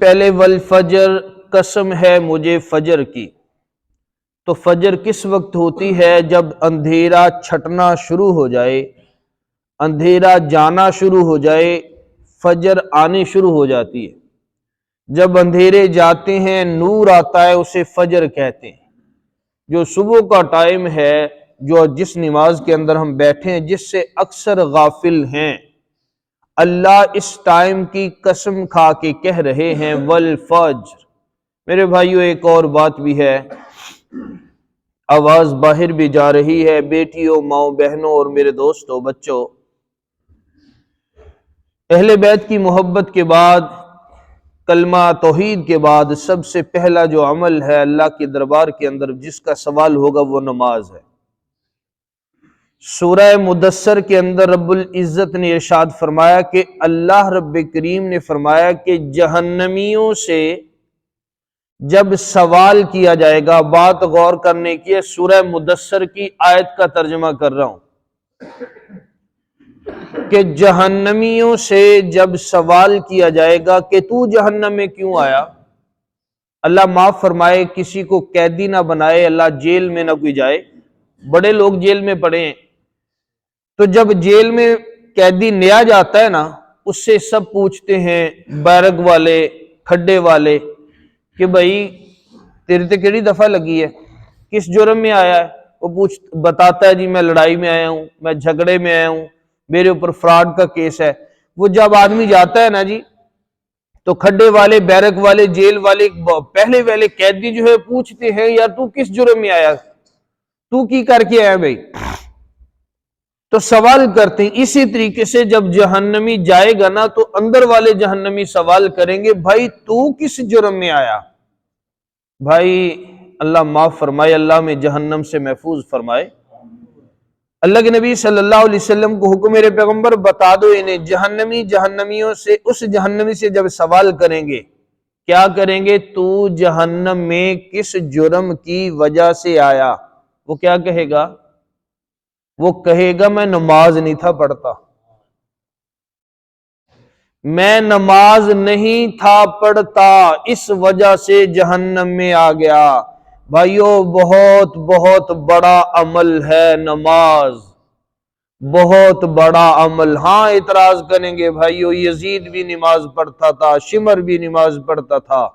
پہلے والفجر، قسم ہے مجھے فجر کی۔ تو فجر کس وقت ہوتی ہے؟ جب اندھیرا چھٹنا شروع ہو جائے، اندھیرا جانا شروع ہو جائے، فجر آنی شروع ہو جاتی ہے۔ جب اندھیرے جاتے ہیں نور آتا ہے، اسے فجر کہتے ہیں۔ جو صبح کا ٹائم ہے، جو جس نماز کے اندر ہم بیٹھے ہیں، جس سے اکثر غافل ہیں، اللہ اس ٹائم کی قسم کھا کے کہہ رہے ہیں والفجر۔ میرے بھائیو ایک اور بات بھی ہے، آواز باہر بھی جا رہی ہے، بیٹیوں، ماؤں، بہنوں اور میرے دوستوں، بچوں، اہل بیت کی محبت کے بعد، کلمہ توحید کے بعد سب سے پہلا جو عمل ہے اللہ کے دربار کے اندر جس کا سوال ہوگا وہ نماز ہے۔ سورہ مدثر کے اندر رب العزت نے ارشاد فرمایا کہ اللہ رب کریم نے فرمایا کہ جہنمیوں سے جب سوال کیا جائے گا، بات غور کرنے کی ہے، سورہ مدثر کی آیت کا ترجمہ کر رہا ہوں، کہ جہنمیوں سے جب سوال کیا جائے گا کہ تو جہنم میں کیوں آیا؟ اللہ معاف فرمائے، کسی کو قیدی نہ بنائے، اللہ جیل میں نہ کوئی جائے، بڑے لوگ جیل میں پڑے ہیں، تو جب جیل میں قیدی نیا جاتا ہے نا، اس سے سب پوچھتے ہیں، بیرک والے، کھڈے والے، کہ بھائی تیری تے کیڑی دفعہ لگی ہے، کس جرم میں آیا ہے؟ وہ بتاتا ہے جی میں لڑائی میں آیا ہوں، میں جھگڑے میں آیا ہوں، میرے اوپر فراڈ کا کیس ہے۔ وہ جب آدمی جاتا ہے نا جی، تو کھڈے والے، بیرک والے، جیل والے، پہلے والے قیدی جو ہے پوچھتے ہیں یار تو کس جرم میں آیا، تو کی کر کے آیا بھائی؟ تو سوال کرتے ہیں۔ اسی طریقے سے جب جہنمی جائے گا نا تو اندر والے جہنمی سوال کریں گے بھائی تو کس جرم میں آیا؟ بھائی اللہ معاف فرمائے، اللہ میں جہنم سے محفوظ فرمائے۔ اللہ کے نبی صلی اللہ علیہ وسلم کو حکم، میرے پیغمبر بتا دو انہیں، جہنمیوں سے، اس جہنمی سے جب سوال کریں گے، کیا کریں گے؟ تو جہنم میں کس جرم کی وجہ سے آیا؟ وہ کیا کہے گا؟ وہ کہے گا میں نماز نہیں تھا پڑھتا، میں نماز نہیں تھا پڑھتا، اس وجہ سے جہنم میں آ گیا۔ بھائیو بہت بہت بڑا عمل ہے نماز، بہت بڑا عمل۔ ہاں اعتراض کریں گے بھائیو یزید بھی نماز پڑھتا تھا، شمر بھی نماز پڑھتا تھا۔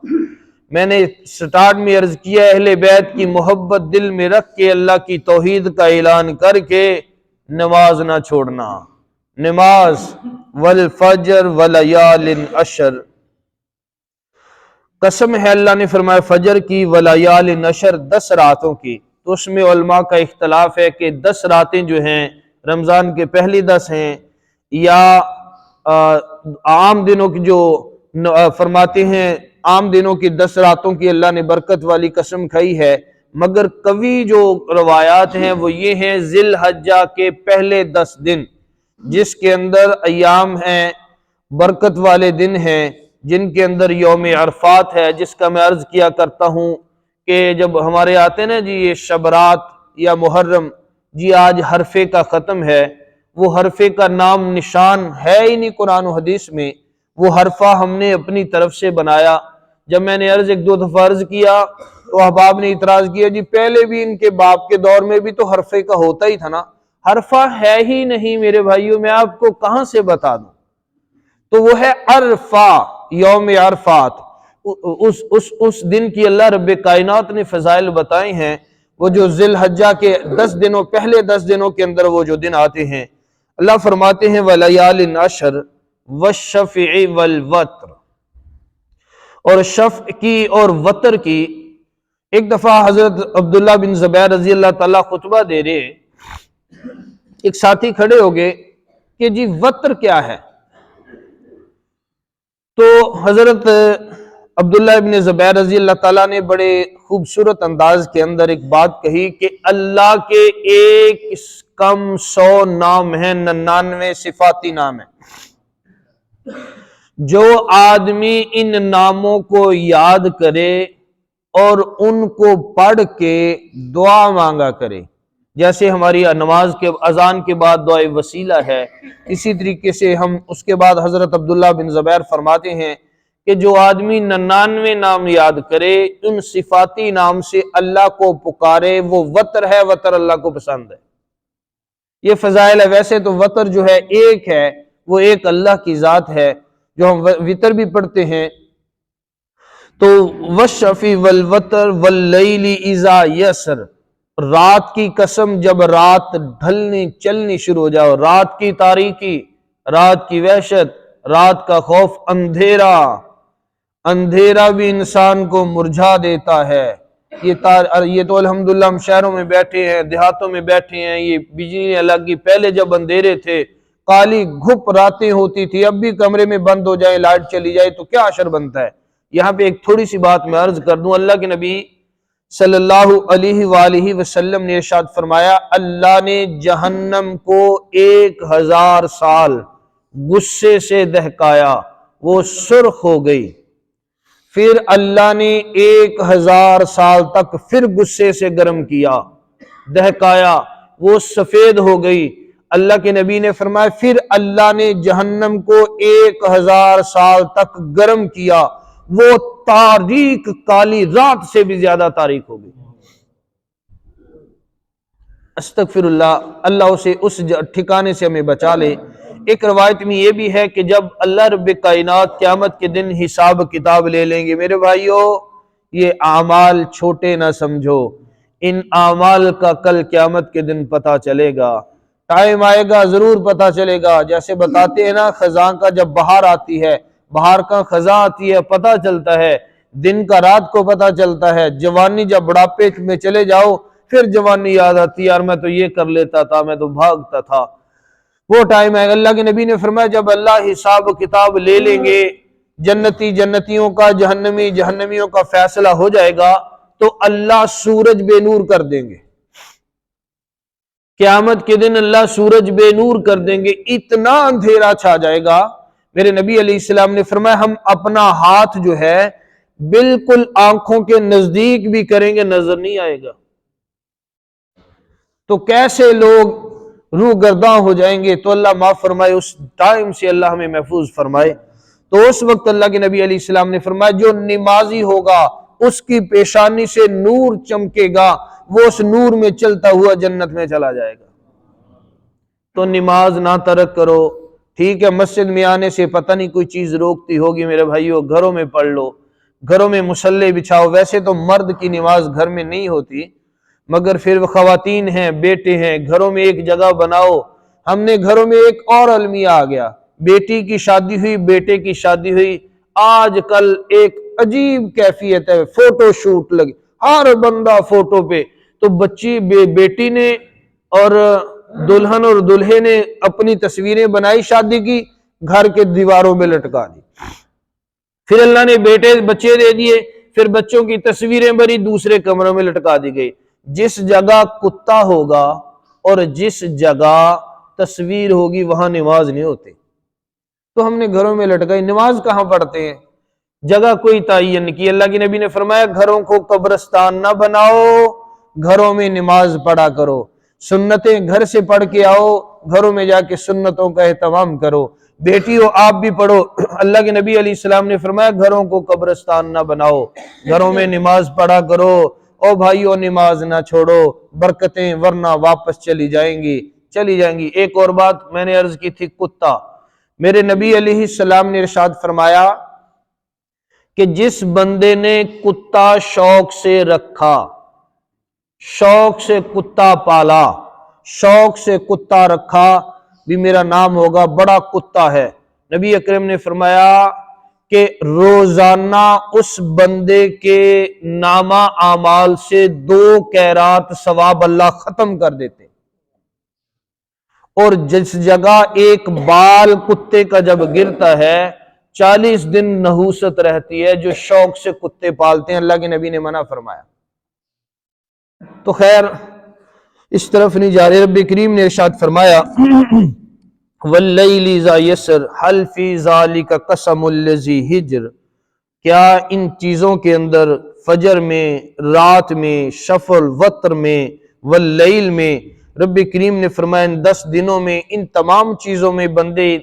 میں نے سٹارٹ میں عرض کیا اہل بیت کی محبت دل میں رکھ کے اللہ کی توحید کا اعلان کر کے نماز نہ چھوڑنا۔ نماز والفجر ولیال عشر، قسم ہے اللہ نے فرمایا فجر کی، ولیال عشر، 10 راتوں کی۔ تو اس میں علماء کا اختلاف ہے کہ 10 راتیں جو ہیں رمضان کے پہلی 10 ہیں، یا عام دنوں کی جو فرماتے ہیں عام دنوں کی 10 راتوں کی اللہ نے برکت والی قسم کھائی ہے، مگر قوی جو روایات ہیں وہ یہ ہیں ذی الحجہ کے پہلے 10 دن، جس کے اندر ایام ہیں، برکت والے دن ہیں، جن کے اندر یوم عرفات ہے، جس کا میں عرض کیا کرتا ہوں کہ جب ہمارے آتے ہیں نا جی یہ شبرات یا محرم، جی آج حرفے کا ختم ہے، وہ حرفے کا نام نشان ہے ہی نہیں قرآن و حدیث میں، وہ حرفہ ہم نے اپنی طرف سے بنایا۔ جب میں نے ایک دو دفعہ عرض کیا تو احباب نے اعتراض کیا جی پہلے بھی ان کے باپ کے دور میں بھی تو حرفے کا ہوتا ہی تھا نا، حرفہ ہے ہی نہیں میرے بھائیوں، میں آپ کو کہاں سے بتا دوں؟ تو وہ ہے عرفہ، یوم عرفات، اس دن کی اللہ رب کائنات نے فضائل بتائے ہیں، وہ جو ذی الحجہ کے 10 دنوں، پہلے 10 دنوں کے اندر وہ جو دن آتے ہیں، اللہ فرماتے ہیں وَلَيَالٍ عَشْرٍ وَالشَّفْعِ وَالْوَتْرِ، اور شفع کی اور وتر کی۔ ایک دفعہ حضرت عبداللہ بن زبیر رضی اللہ تعالیٰ خطبہ دے رہے، ایک ساتھی کھڑے ہو گئے کہ جی وتر کیا ہے؟ تو حضرت عبداللہ ابن زبیر رضی اللہ تعالیٰ نے بڑے خوبصورت انداز کے اندر ایک بات کہی کہ اللہ کے ایک کم 100 نام ہیں، 99 صفاتی نام ہیں، جو آدمی ان ناموں کو یاد کرے اور ان کو پڑھ کے دعا مانگا کرے، جیسے ہماری نماز کے اذان کے بعد دعائے وسیلہ ہے، اسی طریقے سے ہم اس کے بعد حضرت عبداللہ بن زبیر فرماتے ہیں کہ جو آدمی 99 نام یاد کرے، ان صفاتی نام سے اللہ کو پکارے، وہ وتر ہے، وتر اللہ کو پسند ہے۔ یہ فضائل ہے۔ ویسے تو وتر جو ہے ایک ہے، وہ ایک اللہ کی ذات ہے، جو ہم وتر بھی پڑھتے ہیں تو والشفی والوتر واللیل اذا یسر، رات کی قسم جب رات ڈھلنی چلنی شروع ہو جاؤ، رات کی تاریکی، رات کی وحشت، رات کا خوف، اندھیرا بھی انسان کو مرجھا دیتا ہے۔ یہ تو الحمدللہ ہم شہروں میں بیٹھے ہیں، دیہاتوں میں بیٹھے ہیں، یہ بجلی نے لگی، پہلے جب اندھیرے تھے کالی گھپ راتیں ہوتی تھی، اب بھی کمرے میں بند ہو جائے، لائٹ چلی جائے تو کیا اشر بنتا ہے۔ یہاں پہ ایک تھوڑی سی بات میں عرض کر دوں، اللہ کے نبی صلی اللہ علیہ وآلہ وسلم نے ارشاد فرمایا، اللہ نے جہنم کو 1000 سال غصے سے دہکایا، وہ سرخ ہو گئی، پھر اللہ نے 1000 سال تک پھر غصے سے گرم کیا، دہکایا، وہ سفید ہو گئی۔ اللہ کے نبی نے فرمایا پھر اللہ نے جہنم کو 1000 سال تک گرم کیا، وہ تاریک کالی رات سے بھی زیادہ تاریک ہو گئی۔ استغفر اللہ، اللہ اسے اس ٹھکانے سے ہمیں بچا لے۔ ایک روایت میں یہ بھی ہے کہ جب اللہ رب کائنات قیامت کے دن حساب کتاب لے لیں گے، میرے بھائیو یہ اعمال چھوٹے نہ سمجھو، ان اعمال کا کل قیامت کے دن پتہ چلے گا، ٹائم آئے گا ضرور پتہ چلے گا۔ جیسے بتاتے ہیں نا خزاں کا جب بہار آتی ہے، بہار کا خزاں آتی ہے، پتہ چلتا ہے، دن کا رات کو پتہ چلتا ہے۔ جوانی جب بڑھاپے میں چلے جاؤ پھر جوانی یاد آتی ہے، یار میں تو یہ کر لیتا تھا، میں تو بھاگتا تھا، وہ ٹائم ہے۔ اللہ کے نبی نے فرمایا جب اللہ حساب کتاب لے لیں گے، جنتی جنتیوں کا، جہنمی جہنمیوں کا فیصلہ ہو جائے گا، تو اللہ سورج بے نور کر دیں گے۔ قیامت کے دن اللہ سورج بے نور کر دیں گے، اتنا اندھیرا چھا جائے گا۔ میرے نبی علیہ السلام نے فرمایا ہم اپنا ہاتھ جو ہے بالکل آنکھوں کے نزدیک بھی کریں گے، نظر نہیں آئے گا۔ تو کیسے لوگ روح گرداں ہو جائیں گے، تو اللہ معاف فرمائے، اس ٹائم سے اللہ ہمیں محفوظ فرمائے۔ تو اس وقت اللہ کے نبی علیہ السلام نے فرمایا جو نمازی ہوگا اس کی پیشانی سے نور چمکے گا، وہ اس نور میں چلتا ہوا جنت میں چلا جائے گا۔ تو نماز نہ ترک کرو، ٹھیک ہے، مسجد میں آنے سے پتہ نہیں کوئی چیز روکتی ہوگی، میرے بھائیو گھروں میں پڑھ لو، گھروں میں مصلی بچھاؤ۔ ویسے تو مرد کی نماز گھر میں نہیں ہوتی، مگر پھر وہ خواتین ہیں، بیٹے ہیں، گھروں میں ایک جگہ بناؤ۔ ہم نے گھروں میں ایک اور المیہ آ گیا، بیٹی کی شادی ہوئی، بیٹے کی شادی ہوئی، آج کل ایک عجیب کیفیت ہے، فوٹو شوٹ لگے، ہر بندہ فوٹو پہ۔ تو بچی بیٹی نے اور دلہن اور دلہے نے اپنی تصویریں بنائی شادی کی، گھر کے دیواروں میں لٹکا دی۔ پھر اللہ نے بیٹے بچے دے دیے، پھر بچوں کی تصویریں بری دوسرے کمروں میں لٹکا دی گئی۔ جس جگہ کتا ہوگا اور جس جگہ تصویر ہوگی وہاں نماز نہیں ہوتی، تو ہم نے گھروں میں لٹکائی، نماز کہاں پڑھتے ہیں؟ جگہ کوئی تعین کی۔ اللہ کے نبی نے فرمایا گھروں کو قبرستان نہ بناؤ، گھروں میں نماز پڑھا کرو، سنتیں گھر سے پڑھ کے آؤ، گھروں میں جا کے سنتوں کا اہتمام کرو۔ بیٹی ہو آپ بھی پڑھو، اللہ کے نبی علیہ السلام نے فرمایا گھروں کو قبرستان نہ بناؤ، گھروں میں نماز پڑھا کرو۔ او بھائیو نماز نہ چھوڑو، برکتیں ورنہ واپس چلی جائیں گی۔ ایک اور بات میں نے عرض کی تھی، کتا، میرے نبی علیہ السلام نے ارشاد فرمایا کہ جس بندے نے کتا شوق سے رکھا، شوق سے کتا پالا، شوق سے کتا رکھا، بھی میرا نام ہوگا بڑا کتا ہے۔ نبی اکرم نے فرمایا کہ روزانہ اس بندے کے نامہ اعمال سے 2 قیرات ثواب اللہ ختم کر دیتے، اور جس جگہ ایک بال کتے کا جب گرتا ہے 40 دن نحوست رہتی ہے۔ جو شوق سے کتے پالتے ہیں، اللہ کے نبی نے منع فرمایا۔ تو خیر اس طرف نہیں جا رہے، رب کریم نے ارشاد فرمایا واللیل اذا یسر هل فی ذلک قسم لذی حجر، کیا ان چیزوں کے اندر، فجر میں، رات میں، شفع وتر میں، واللیل میں، رب کریم نے فرمایا ان 10 دنوں میں ان تمام چیزوں میں بندے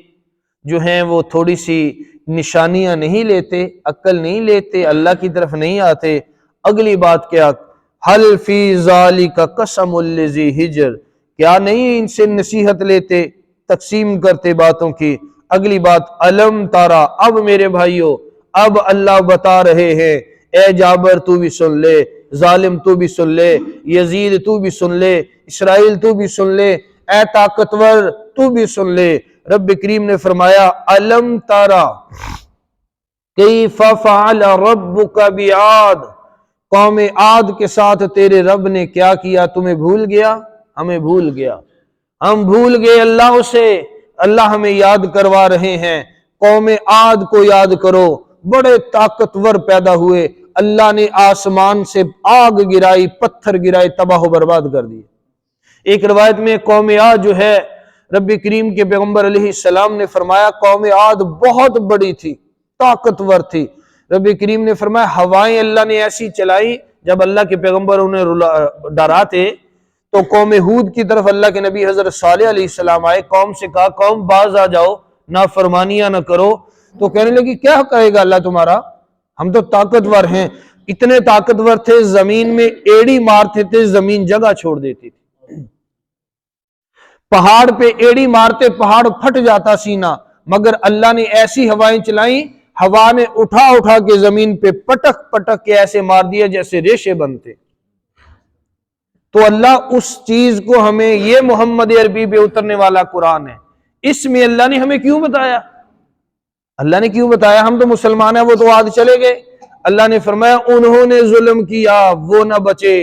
جو ہیں وہ تھوڑی سی نشانیاں نہیں لیتے، عقل نہیں لیتے، اللہ کی طرف نہیں آتے۔ اگلی بات کیا، حل فی ذالک قسم لذی حجر، کیا نہیں ان سے نصیحت لیتے، تقسیم کرتے باتوں کی۔ اگلی بات علم تارا، اب میرے بھائیوں اب اللہ بتا رہے ہیں، اے جابر تو بھی سن لے، ظالم تو بھی سن لے، یزید تو بھی سن لے، اسرائیل تو بھی سن لے، اے طاقتور تو بھی سن لے۔ رب کریم نے فرمایا علم تارا کیف فعل ربک بعاد، قوم عاد کے ساتھ تیرے رب نے کیا کیا، تمہیں بھول گیا؟ ہمیں بھول گیا، ہم بھول گئے اللہ سے، اللہ ہمیں یاد کروا رہے ہیں۔ قوم عاد کو یاد کرو، بڑے طاقتور پیدا ہوئے، اللہ نے آسمان سے آگ گرائی، پتھر گرائے، تباہ و برباد کر دیے۔ ایک روایت میں قوم عاد جو ہے، رب کریم کے پیغمبر علیہ السلام نے فرمایا قوم عاد بہت بڑی تھی، طاقتور تھی۔ رب کریم نے فرمایا ہوائیں اللہ نے ایسی چلائی، جب اللہ کے پیغمبر انہیں ڈراتے تو قوم ہود کی طرف اللہ کے نبی حضرت صالح علیہ السلام آئے، قوم سے کہا قوم باز آ جاؤ، نافرمانیاں نہ کرو، تو کہنے لگی کیا کہے گا اللہ تمہارا، ہم تو طاقتور ہیں۔ اتنے طاقتور تھے، زمین میں ایڑی مارتے تھے، زمین جگہ چھوڑ دیتی تھی، پہاڑ پہ ایڑی مارتے پہاڑ پھٹ جاتا سینہ، مگر اللہ نے ایسی ہوائیں چلائیں، ہوا نے اٹھا اٹھا کے زمین پہ پٹک پٹک کے ایسے مار دیا جیسے ریشے بنتے۔ تو اللہ اس چیز کو ہمیں، یہ محمد عربی پہ اترنے والا قرآن ہے، اس میں اللہ نے ہمیں کیوں بتایا؟ اللہ نے کیوں بتایا؟ ہم تو مسلمان ہیں، وہ تو عاد چلے گئے۔ اللہ نے فرمایا انہوں نے ظلم کیا، وہ نہ بچے،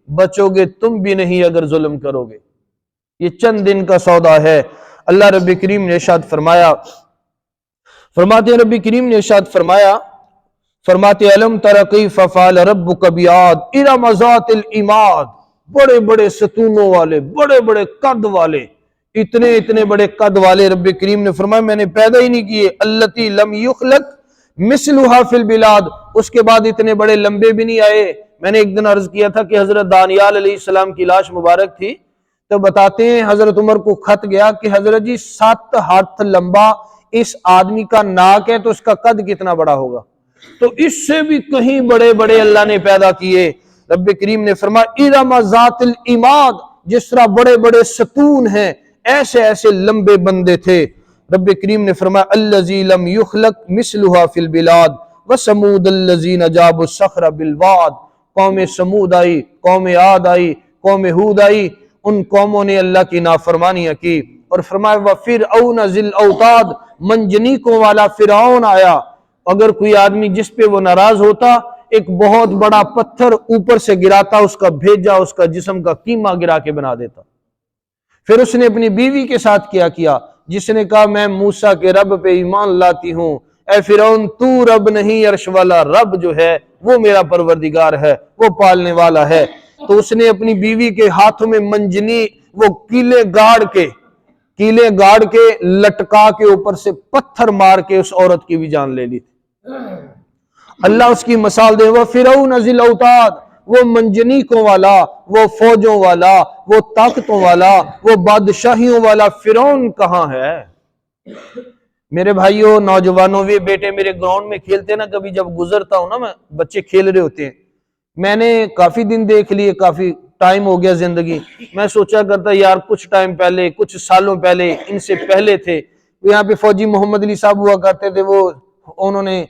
بچو گے تم بھی نہیں اگر ظلم کرو گے۔ یہ چند دن کا سودا ہے۔ اللہ رب کریم نے ارشاد فرمایا، فرماتے ہیں رب کریم نے ارشاد فرمایا، فرماتے علم تر کیف فعل ربک بعاد ارم ذات العماد، بڑے بڑے ستونوں والے، بڑے بڑے قد والے، اتنے اتنے بڑے قد والے رب کریم نے فرمایا میں نے پیدا ہی نہیں کیے، التی لم یخلق مثلھا فی البلاد، اس کے بعد اتنے بڑے لمبے بھی نہیں آئے۔ میں نے ایک دن عرض کیا تھا کہ حضرت دانیال علیہ السلام کی لاش مبارک تھی، تو بتاتے ہیں حضرت عمر کو خط گیا کہ حضرت جی 7 ہاتھ لمبا اس آدمی کا ناک ہے، تو اس کا قد کتنا بڑا ہوگا؟ تو اس سے بھی کہیں بڑے بڑے اللہ نے پیدا کیے۔ رب کریم نے فرمایا ارم ذات العماد، جس طرح بڑے بڑے ستون ہیں، ایسے ایسے لمبے بندے تھے۔ رب کریم نے فرمایا الذی لم یخلق مثلھا فی البلاد وثمود الذین جابوا الصخر بالواد، قوم سمود آئی، قوم عاد آئی، قوم ہود آئی، ان قوموں نے اللہ کی نافرمانیاں کی۔ اور فرمایا وَفِرْعَوْنَ ذِی الْأَوْتَادِ، منجنیقوں والا فرعون آیا، اگر کوئی آدمی جس پہ وہ ناراض ہوتا ایک بہت بڑا پتھر اوپر سے گراتا، اس کا بھیجا، اس کا جسم کا قیمہ گرا کے بنا دیتا۔ پھر اس نے اپنی بیوی کے ساتھ کیا جس نے کہا میں موسیٰ کے رب پہ ایمان لاتی ہوں، اے فرعون تو رب نہیں، عرش والا رب جو ہے وہ میرا پروردگار ہے، وہ پالنے والا ہے۔ تو اس نے اپنی بیوی کے ہاتھوں میں منجنی، وہ کیلے گاڑ کے لٹکا کے اوپر سے پتھر مار کے اس عورت کی بھی جان لے لی تھی۔ اللہ اس کی مثال دے، وہ فرعون ذی الاوتاد، وہ منجنیقوں والا، وہ فوجوں والا، وہ طاقتوں والا، وہ بادشاہیوں والا فرعون کہاں ہے؟ میرے بھائیوں، نوجوانوں، وہ بیٹے میرے گراؤنڈ میں کھیلتے نا، کبھی جب گزرتا ہوں نا میں، بچے کھیل رہے ہوتے ہیں، میں نے کافی دن دیکھ لیے، کافی ٹائم ہو گیا زندگی، میں سوچا کرتا یار کچھ ٹائم پہلے، کچھ سالوں پہلے، ان سے پہلے تھے یہاں پہ فوجی محمد علی صاحب ہوا کرتے تھے، وہ انہوں نے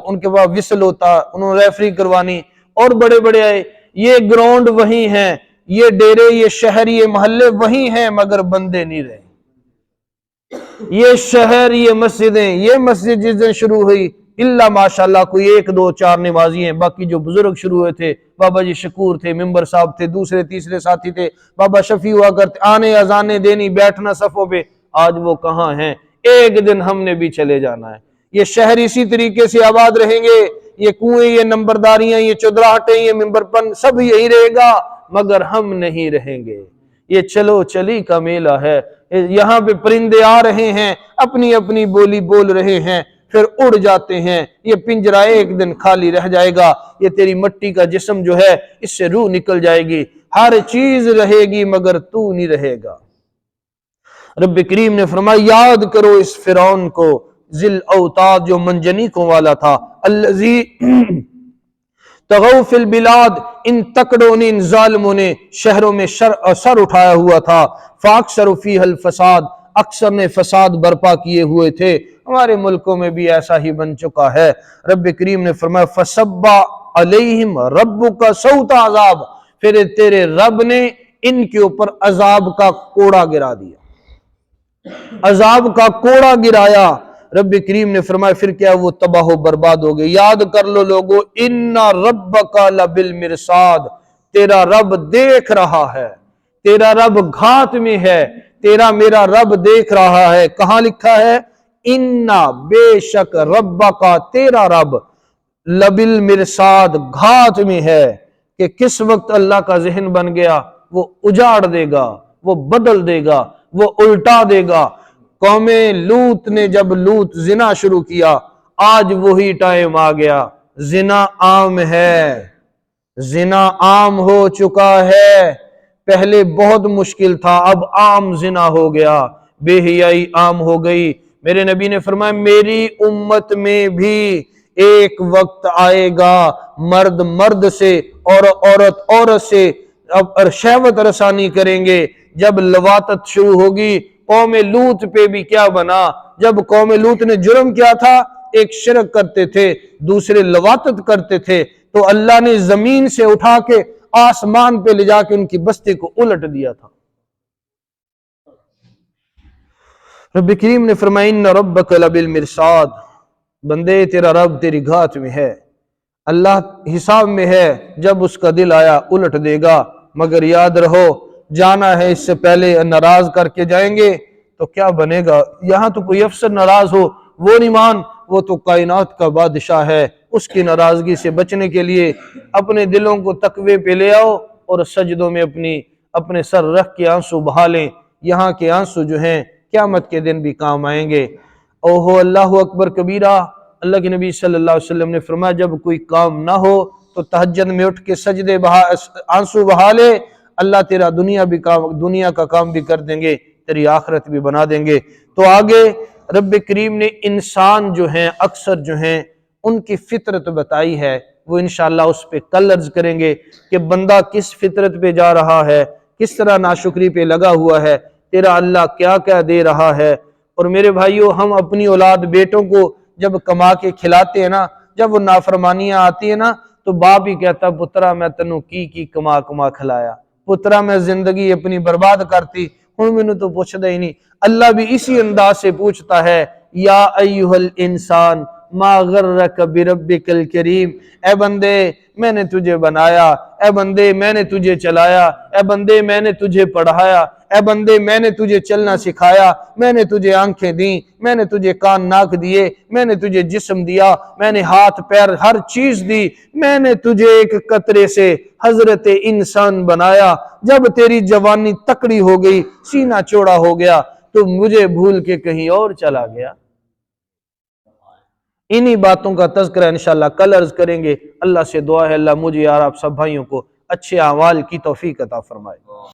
ان کے پاس وسل ہوتا، انہوں نے ریفری کروانی، اور بڑے بڑے آئے۔ یہ گراؤنڈ وہی ہیں، یہ ڈیرے، یہ شہر، یہ محلے وہی ہیں، مگر بندے نہیں رہے۔ یہ شہر، یہ مسجدیں، یہ مسجد جس دن شروع ہوئی اللہ ماشاءاللہ کوئی 1 2 4 نمازی ہیں، باقی جو بزرگ شروع ہوئے تھے، بابا جی شکور تھے، ممبر صاحب تھے، دوسرے تیسرے ساتھی تھے، بابا شفیع ہوا کرتے، آنے اذانیں دینی، بیٹھنا صفوں پہ، آج وہ کہاں ہیں؟ ایک دن ہم نے بھی چلے جانا ہے۔ یہ شہر اسی طریقے سے آباد رہیں گے، یہ کنویں، یہ نمبرداریاں، یہ چودراہٹیں، یہ ممبر پن، سب یہی رہے گا، مگر ہم نہیں رہیں گے۔ یہ چلو چلی کا میلہ ہے، یہاں پہ پرندے آ رہے ہیں، اپنی اپنی بولی بول رہے ہیں، پھر اڑ جاتے ہیں۔ یہ پنجرہ ایک دن خالی رہ جائے گا، یہ تیری مٹی کا جسم جو ہے اس سے روح نکل جائے گی، ہر چیز رہے گی مگر تو نہیں رہے گا۔ رب کریم نے فرمایا یاد کرو اس فرعون کو، ذل اوتاد جو منجنیقوں والا تھا، الذی تغو فی البلاد ان تکڑوں نے، ان ظالموں نے شہروں میں سر اٹھایا ہوا تھا، فاکثر فیہ الفساد اکثر نے فساد برپا کیے ہوئے تھے۔ ہمارے ملکوں میں بھی ایسا ہی بن چکا ہے۔ رب کریم نے فرمایا فصب علیہم ربک صوت عذاب، پھر تیرے رب نے ان کے اوپر عذاب کا کوڑا گرا دیا، عذاب کا کوڑا گرایا۔ رب کریم نے فرمایا پھر کیا وہ تباہ و برباد ہو گئے۔ یاد کر لو لوگو، ان ربک لبالمرصاد، تیرا رب دیکھ رہا ہے، تیرا رب گھات میں ہے، تیرا میرا رب دیکھ رہا ہے۔ کہاں لکھا ہے؟ ان بے شک ربک تیرا رب لبالمرصاد گھات میں ہے، کہ کس وقت اللہ کا ذہن بن گیا وہ اجاڑ دے گا، وہ بدل دے گا، وہ الٹا دے گا۔ قوم لوط نے جب لوط زنا شروع کیا، آج وہی ٹائم آ گیا، زنا عام ہے، زنا عام ہو چکا ہے۔ پہلے بہت مشکل تھا، اب عام زنا ہو گیا، بے حیائی عام ہو گئی۔ میرے نبی نے فرمایا میری امت میں بھی ایک وقت آئے گا، مرد مرد سے اور عورت عورت سے شہوت رسانی کریں گے۔ جب لواطت شروع ہوگی، قوم لوط پہ بھی کیا بنا؟ جب قوم لوط نے جرم کیا تھا، ایک شرک کرتے تھے، دوسرے لواطت کرتے تھے، تو اللہ نے زمین سے اٹھا کے آسمان پہ لے جا کے ان کی بستی کو الٹ دیا تھا۔ رب کریم نے فرمایا ان ربک لبالمرصاد، بندے تیرا رب تیری گھات میں ہے، اللہ حساب میں ہے، جب اس کا دل آیا الٹ دے گا۔ مگر یاد رہو جانا ہے، اس سے پہلے ناراض کر کے جائیں گے تو کیا بنے گا؟ یہاں تو کوئی افسر ناراض ہو وہ نہیں مان، وہ تو کائنات کا بادشاہ ہے۔ اس کی ناراضگی سے بچنے کے لیے اپنے دلوں کو تقوی پہ لے آؤ اور سجدوں میں اپنے سر رکھ کے آنسو بہا لیں۔ یہاں کے آنسو جو ہیں قیامت کے دن بھی کام آئیں گے۔ اوہو اللہ اکبر کبیرہ۔ اللہ کے نبی صلی اللہ علیہ وسلم نے فرمایا جب کوئی کام نہ ہو تو تہجد میں اٹھ کے سجدے آنسو بہا لے، اللہ تیرا دنیا کا کام بھی کر دیں گے، تیری آخرت بھی بنا دیں گے۔ تو آگے رب کریم نے انسان جو ہیں اکثر جو ہیں ان کی فطرت بتائی ہے، وہ انشاءاللہ اس پہ کل عرض کریں گے کہ بندہ کس فطرت پہ جا رہا ہے، کس طرح ناشکری پہ لگا ہوا ہے، تیرا اللہ کیا کیا دے رہا ہے۔ اور میرے بھائیو، ہم اپنی اولاد بیٹوں کو جب کما کے کھلاتے ہیں نا، جب وہ نافرمانیاں آتی ہیں نا، تو باپ ہی کہتا پترا میں تنوں کی کما کھلایا، پترا میں زندگی اپنی برباد کرتی ہوں، میں نے تو پوچھتا ہی نہیں۔ اللہ بھی اسی انداز سے پوچھتا ہے یا ایھا الانسان ما غرک بربک الکریم، اے بندے میں نے تجھے بنایا، اے بندے میں نے تجھے چلایا، اے بندے میں نے تجھے پڑھایا، اے بندے میں نے تجھے چلنا سکھایا، میں نے تجھے آنکھیں دیں، میں نے تجھے کان ناک دیے، میں نے تجھے جسم دیا، میں نے ہاتھ پیر ہر چیز دی، میں نے تجھے ایک قطرے سے حضرت انسان بنایا۔ جب تیری جوانی تکڑی ہو گئی، سینہ چوڑا ہو گیا، تو مجھے بھول کے کہیں اور چلا گیا۔ انہی باتوں کا تذکرہ انشاءاللہ کل عرض کریں گے۔ اللہ سے دعا ہے اللہ مجھے اور آپ سب بھائیوں کو اچھے اعمال کی توفیق عطا فرمائے۔